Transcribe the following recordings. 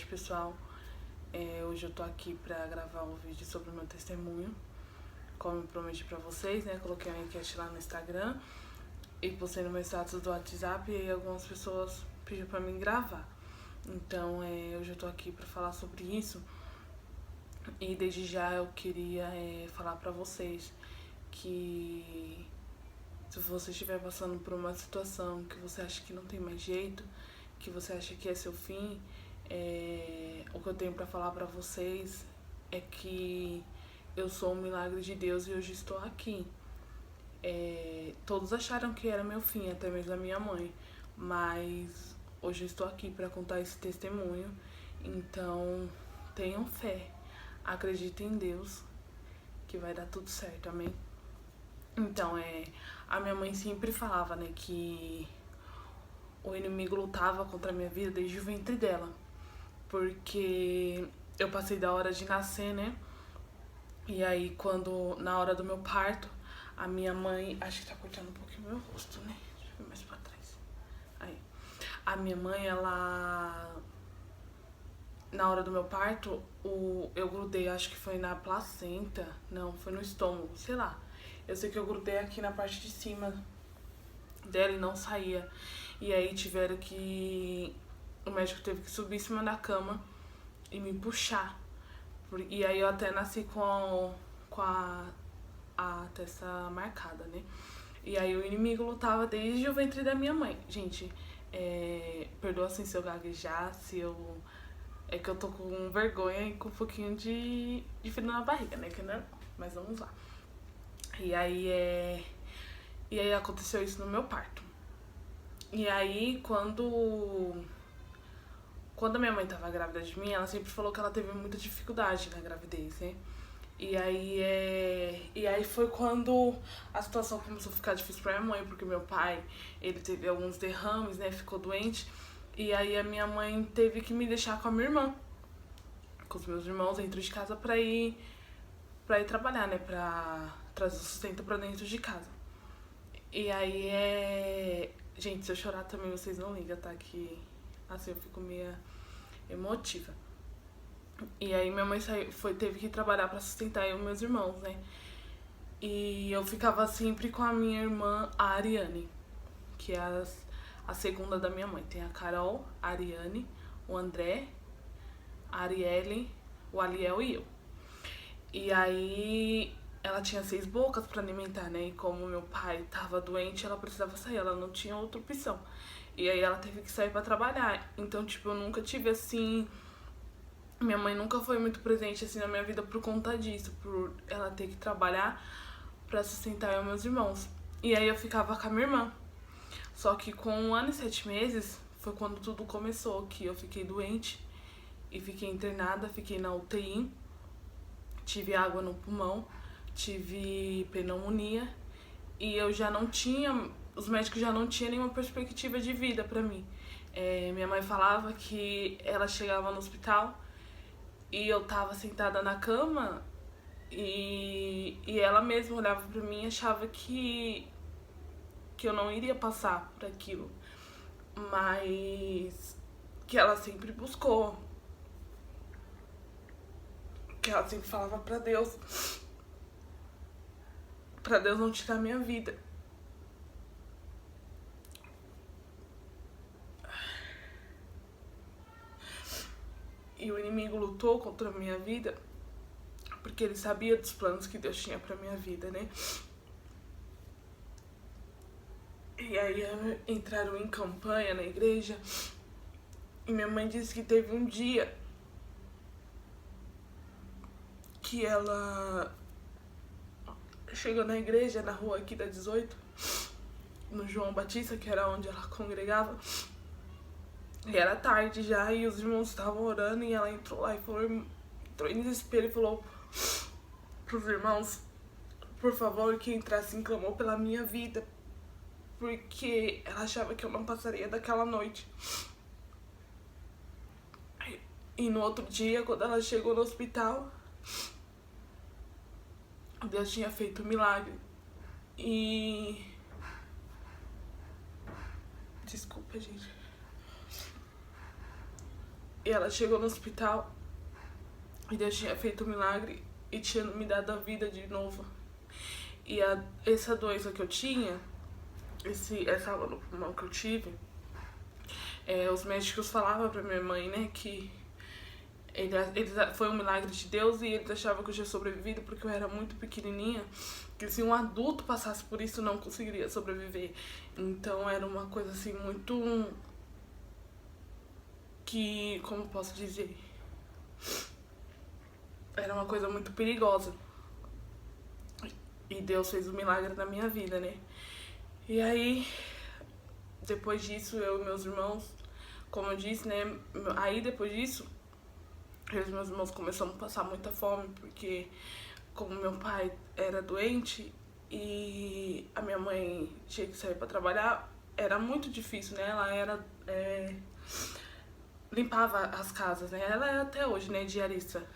tarde, pessoal. Hoje eu tô aqui pra gravar um vídeo sobre o meu testemunho. Como eu prometi pra vocês, né? Coloquei uma enquete lá no Instagram e postei no meu status do WhatsApp, e aí algumas pessoas pediram pra mim gravar. Então, hoje eu tô aqui pra falar sobre isso. E desde já eu queria falar pra vocês que se você estiver passando por uma situação que você acha que não tem mais jeito, que você acha que é seu fim, o que eu tenho pra falar pra vocês é que eu sou um milagre de Deus e hoje estou aqui. Todos acharam que era meu fim, até mesmo a minha mãe, mas hoje eu estou aqui pra contar esse testemunho. Então, tenham fé, acreditem em Deus, que vai dar tudo certo, amém? Então, a minha mãe sempre falava, né, que o inimigo lutava contra a minha vida desde o ventre dela. Porque eu passei da hora de nascer, né? E aí, na hora do meu parto, a minha mãe... Acho que tá cortando um pouquinho meu rosto, né? Deixa eu ver mais pra trás. Aí. A minha mãe, ela... Na hora do meu parto, eu grudei, acho que foi na placenta. Não, foi no estômago, sei lá. Eu sei que eu grudei aqui na parte de cima dela e não saía. E aí tiveram que... O médico teve que subir em cima da cama e me puxar. E aí eu até nasci com a testa marcada, né? E aí o inimigo lutava desde o ventre da minha mãe. Gente, perdoa assim se eu gaguejar, se eu... É que eu tô com vergonha e com um pouquinho de frio na barriga, né? Que não é normal. Mas vamos lá. E aí aconteceu isso no meu parto. E aí quando a minha mãe tava grávida de mim, ela sempre falou que ela teve muita dificuldade na gravidez, né? E aí foi quando a situação começou a ficar difícil pra minha mãe, porque meu pai, ele teve alguns derrames, né? Ficou doente. E aí a minha mãe teve que me deixar com a minha irmã, com os meus irmãos dentro de casa pra ir trabalhar, né? Pra trazer o sustento pra dentro de casa. E aí Gente, se eu chorar também vocês não ligam, tá? Que assim eu fico meio emotiva. E aí minha mãe teve que trabalhar pra sustentar eu e meus irmãos, né? E eu ficava sempre com a minha irmã, a Ariane, que é a segunda da minha mãe. Tem a Carol, a Ariane, o André, a Arielle, o Aliel e eu. E aí ela tinha 6 bocas pra alimentar, né? E como meu pai tava doente, ela precisava sair, ela não tinha outra opção. E aí ela teve que sair pra trabalhar. Então, tipo, eu nunca tive assim... Minha mãe nunca foi muito presente assim na minha vida por conta disso, por ela ter que trabalhar pra sustentar eu e meus irmãos. E aí eu ficava com a minha irmã. Só que com 1 ano e 7 meses foi quando tudo começou, que eu fiquei doente e fiquei internada, fiquei na UTI, tive água no pulmão, tive pneumonia e eu já não tinha, os médicos já não tinham nenhuma perspectiva de vida pra mim. Minha mãe falava que ela chegava no hospital e eu tava sentada na cama e ela mesma olhava pra mim e achava que eu não iria passar por aquilo, mas que ela sempre buscou, que ela sempre falava pra Deus não tirar minha vida. E o inimigo lutou contra a minha vida porque ele sabia dos planos que Deus tinha pra minha vida, né? E aí entraram em campanha na igreja e minha mãe disse que teve um dia que ela chegou na igreja, na rua aqui da 18, no João Batista, que era onde ela congregava. E era tarde já e os irmãos estavam orando e ela entrou lá e entrou em desespero e falou pros irmãos, por favor, que entrassem, clamou pela minha vida, porque ela achava que eu não passaria daquela noite. E no outro dia, quando ela chegou no hospital, Deus tinha feito um milagre. E... Desculpa, gente. E ela chegou no hospital e Deus tinha feito um milagre e tinha me dado a vida de novo. E essa doença que eu tinha, essa água no pulmão que eu tive, os médicos falavam pra minha mãe, né, que foi um milagre de Deus e eles achavam que eu tinha sobrevivido porque eu era muito pequenininha, que se um adulto passasse por isso não conseguiria sobreviver. Então era uma coisa assim muito... que, como posso dizer, era uma coisa muito perigosa. E Deus fez um milagre na minha vida, né? E aí, depois disso, eu e meus irmãos, como eu disse, né? Aí depois disso, eu e meus irmãos começamos a passar muita fome, porque como meu pai era doente e a minha mãe tinha que sair pra trabalhar, era muito difícil, né? Ela era... limpava as casas, né? Ela é até hoje, né, diarista.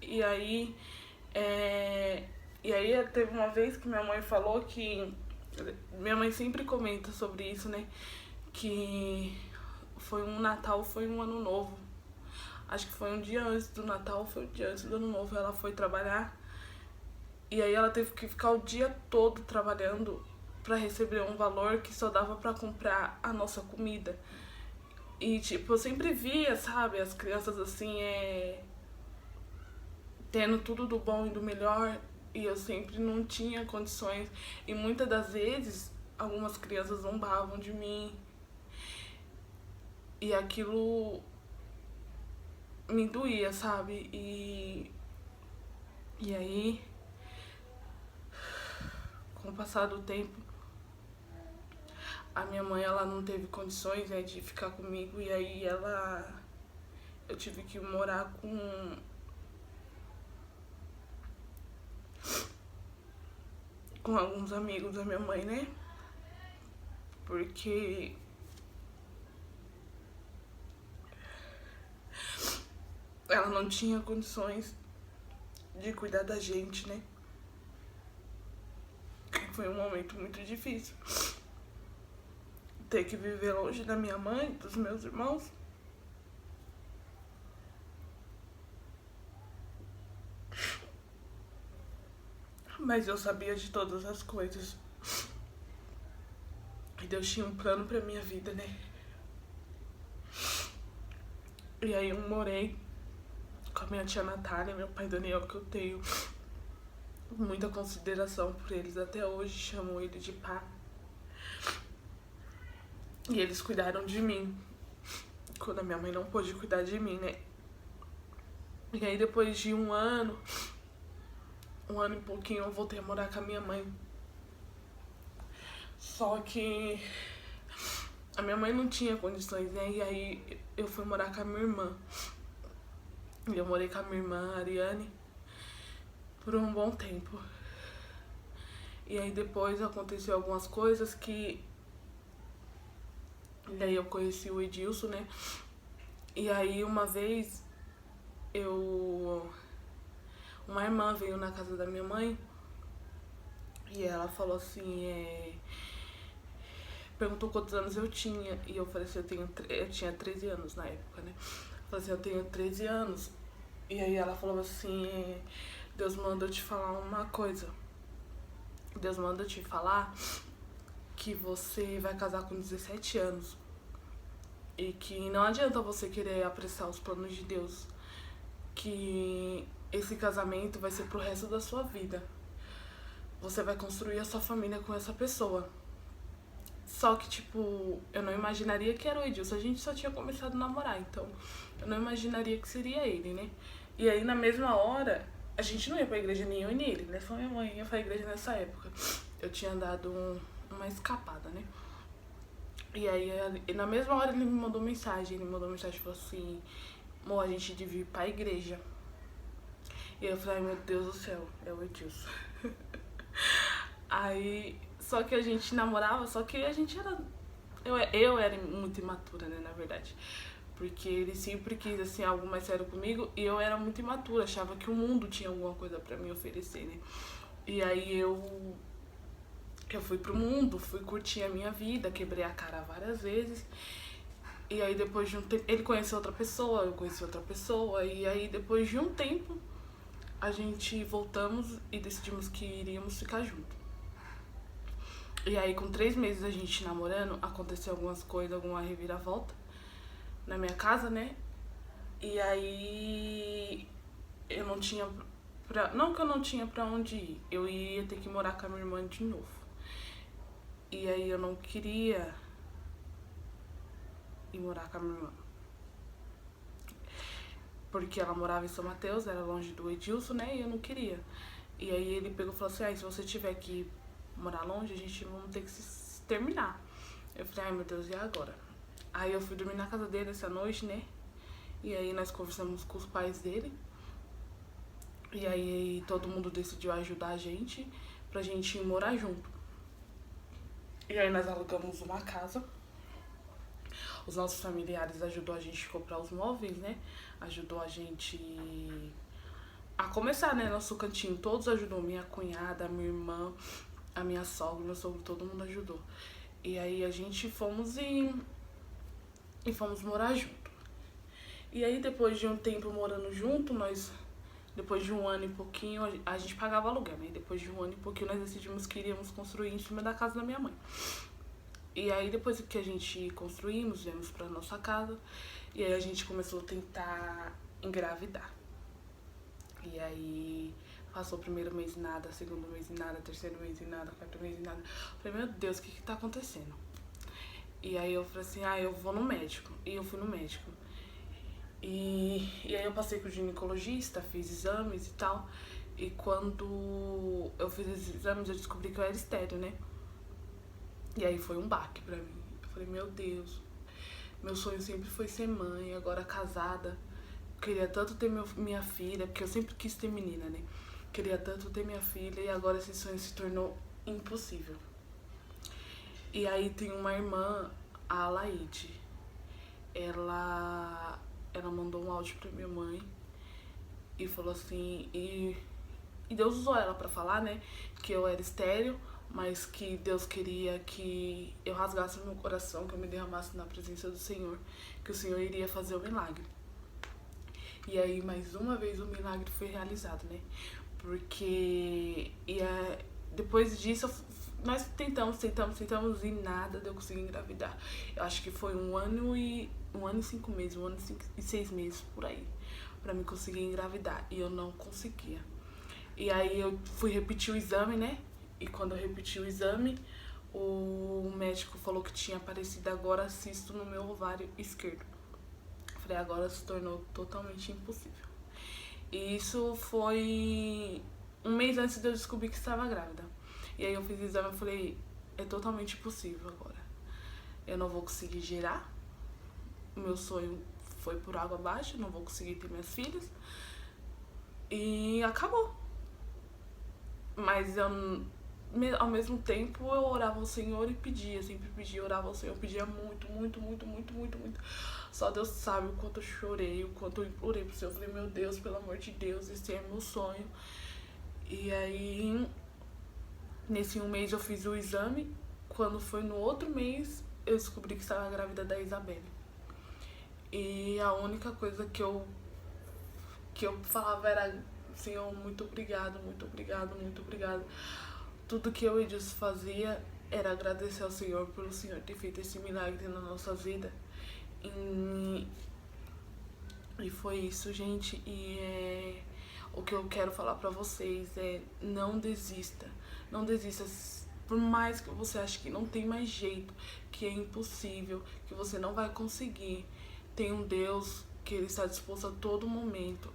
E aí teve uma vez que minha mãe falou que... Minha mãe sempre comenta sobre isso, né? Que foi um Natal, foi um Ano Novo. Acho que foi um dia antes do Natal, foi um dia antes do Ano Novo. Ela foi trabalhar e aí ela teve que ficar o dia todo trabalhando pra receber um valor que só dava pra comprar a nossa comida. E, tipo, eu sempre via, sabe, as crianças assim, tendo tudo do bom e do melhor, e eu sempre não tinha condições. E muitas das vezes, algumas crianças zombavam de mim. E aquilo me doía, sabe? E aí, com o passar do tempo, a minha mãe, ela não teve condições, né, de ficar comigo. E aí eu tive que morar com alguns amigos da minha mãe, né? Porque ela não tinha condições de cuidar da gente, né? Foi um momento muito difícil. Ter que viver longe da minha mãe, dos meus irmãos. Mas eu sabia de todas as coisas. E Deus tinha um plano pra minha vida, né? E aí eu morei com a minha tia Natália e meu pai Daniel, que eu tenho muita consideração por eles até hoje, chamo ele de pá. E eles cuidaram de mim quando a minha mãe não pôde cuidar de mim, né? E aí depois de um ano e pouquinho, eu voltei a morar com a minha mãe. Só que a minha mãe não tinha condições, né? E aí eu fui morar com a minha irmã. E eu morei com a minha irmã, a Ariane, por um bom tempo. E aí depois aconteceu algumas coisas que... E aí eu conheci o Edilson, né? E aí uma vez uma irmã veio na casa da minha mãe e ela falou assim, perguntou quantos anos eu tinha. E eu falei assim, eu tinha 13 anos na época, né? Eu falei assim, eu tenho 13 anos. E aí ela falou assim, Deus manda eu te falar uma coisa. Deus manda eu te falar que você vai casar com 17 anos. E que não adianta você querer apressar os planos de Deus. Que esse casamento vai ser pro resto da sua vida. Você vai construir a sua família com essa pessoa. Só que, tipo, eu não imaginaria que era o Edilson. A gente só tinha começado a namorar, então eu não imaginaria que seria ele, né? E aí, na mesma hora, a gente não ia pra igreja nem eu nem ele, né? Só minha mãe ia pra igreja nessa época. Eu tinha dado uma escapada, né? E aí, na mesma hora, ele me mandou mensagem. Ele mandou mensagem e falou assim, amor, a gente devia ir pra igreja. E eu falei, ai meu Deus do céu, é o Edilson. Aí, só que a gente namorava, só que a gente era... Eu era muito imatura, né, na verdade. Porque ele sempre quis, assim, algo mais sério comigo. E eu era muito imatura, achava que o mundo tinha alguma coisa pra me oferecer, né. E aí eu fui pro mundo, fui curtir a minha vida, quebrei a cara várias vezes. E aí depois de um tempo, ele conheceu outra pessoa, eu conheci outra pessoa, e aí depois de um tempo a gente voltamos e decidimos que iríamos ficar juntos. E aí com 3 meses a gente namorando, aconteceu algumas coisas, alguma reviravolta na minha casa, né? E aí eu não tinha não que eu não tinha pra onde ir, eu ia ter que morar com a minha irmã de novo. E aí eu não queria ir morar com a minha irmã, porque ela morava em São Mateus, era longe do Edilson, né? E eu não queria. E aí ele pegou e falou assim, se você tiver que morar longe, a gente vai ter que se terminar. Eu falei, ai meu Deus, e agora? Aí eu fui dormir na casa dele essa noite, né? E aí nós conversamos com os pais dele. E aí todo mundo decidiu ajudar a gente pra gente ir morar junto. E aí nós alugamos uma casa. Os nossos familiares ajudou a gente a comprar os móveis, né? Ajudou a gente a começar, né? Nosso cantinho. Todos ajudou. Minha cunhada, minha irmã, a minha sogra, meu sogro, todo mundo ajudou. E aí a gente fomos e fomos morar junto. E aí depois de um tempo morando junto, depois de 1 ano e pouquinho, a gente pagava aluguel, né? Depois de 1 ano e pouquinho nós decidimos que iríamos construir em cima da casa da minha mãe. E aí depois que a gente construímos, viemos pra nossa casa, e aí a gente começou a tentar engravidar. E aí passou o primeiro mês e nada, segundo mês e nada, terceiro mês e nada, quarto mês e nada. Eu falei, meu Deus, o que tá acontecendo? E aí eu falei assim, eu vou no médico. E eu fui no médico. E aí eu passei com o ginecologista, fiz exames e tal. E quando eu fiz esses exames, eu descobri que eu era estéril, né? E aí foi um baque pra mim. Eu falei, meu Deus, meu sonho sempre foi ser mãe, agora casada. Queria tanto ter minha filha, porque eu sempre quis ter menina, né? Queria tanto ter minha filha e agora esse sonho se tornou impossível. E aí tem uma irmã, a Alaide. Ela mandou um áudio pra minha mãe e falou assim, e Deus usou ela pra falar, né, que eu era estéril, mas que Deus queria que eu rasgasse o meu coração, que eu me derramasse na presença do Senhor, que o Senhor iria fazer o milagre. E aí, mais uma vez, o milagre foi realizado, né? Porque depois disso, nós tentamos e nada de eu conseguir engravidar. Eu acho que foi 1 ano e 5 meses, 1 ano e 6 meses, por aí, pra mim conseguir engravidar. E eu não conseguia. E aí eu fui repetir o exame, né? E quando eu repeti o exame, o médico falou que tinha aparecido agora cisto no meu ovário esquerdo. Falei, agora se tornou totalmente impossível. E isso foi 1 mês antes de eu descobrir que estava grávida. E aí eu fiz o exame e falei, é totalmente impossível agora. Eu não vou conseguir gerar. O meu sonho foi por água abaixo, não vou conseguir ter minhas filhas. E acabou. Mas ao mesmo tempo eu orava ao Senhor e pedia, sempre pedia, orava ao Senhor, pedia muito, muito, muito, muito, muito, muito. Só Deus sabe o quanto eu chorei, o quanto eu implorei pro Senhor. Eu falei, meu Deus, pelo amor de Deus, esse é meu sonho. E aí, nesse 1 mês eu fiz o exame. Quando foi no outro mês, eu descobri que estava grávida da Isabelle. E a única coisa que eu falava era, Senhor, muito obrigado, muito obrigado, muito obrigado. Tudo que eu e Deus fazia era agradecer ao Senhor pelo Senhor ter feito esse milagre na nossa vida. E foi isso, gente. E o que eu quero falar pra vocês é, não desista. Não desista. Por mais que você ache que não tem mais jeito, que é impossível, que você não vai conseguir, tem um Deus que Ele está disposto a todo momento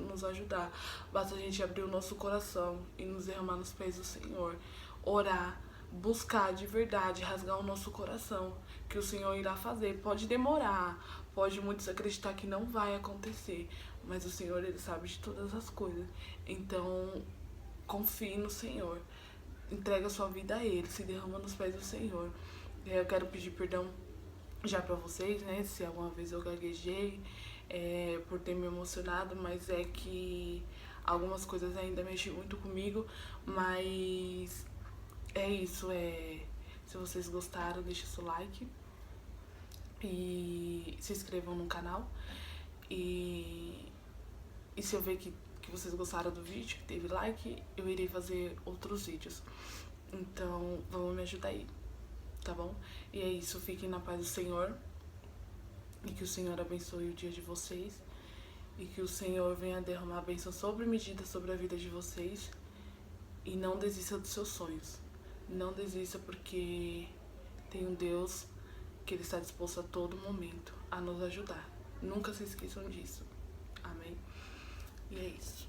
nos ajudar. Basta a gente abrir o nosso coração e nos derramar nos pés do Senhor, orar, buscar de verdade, rasgar o nosso coração, que o Senhor irá fazer. Pode demorar, pode muitos acreditar que não vai acontecer, mas o Senhor, Ele sabe de todas as coisas. Então, confie no Senhor, entrega a sua vida a Ele, se derrama nos pés do Senhor. Eu quero pedir perdão já pra vocês, né, se alguma vez eu gaguejei, por ter me emocionado, mas é que algumas coisas ainda mexem muito comigo, mas é isso, se vocês gostaram, deixa seu like, E se inscrevam no canal. E se eu ver que vocês gostaram do vídeo, que teve like, eu irei fazer outros vídeos. Então, vamos me ajudar aí, tá bom? E é isso, fiquem na paz do Senhor. E que o Senhor abençoe o dia de vocês. E que o Senhor venha derramar bênção sobre medida sobre a vida de vocês. E não desista dos seus sonhos. Não desista, porque tem um Deus que Ele está disposto a todo momento a nos ajudar. Nunca se esqueçam disso. Amém? E é isso.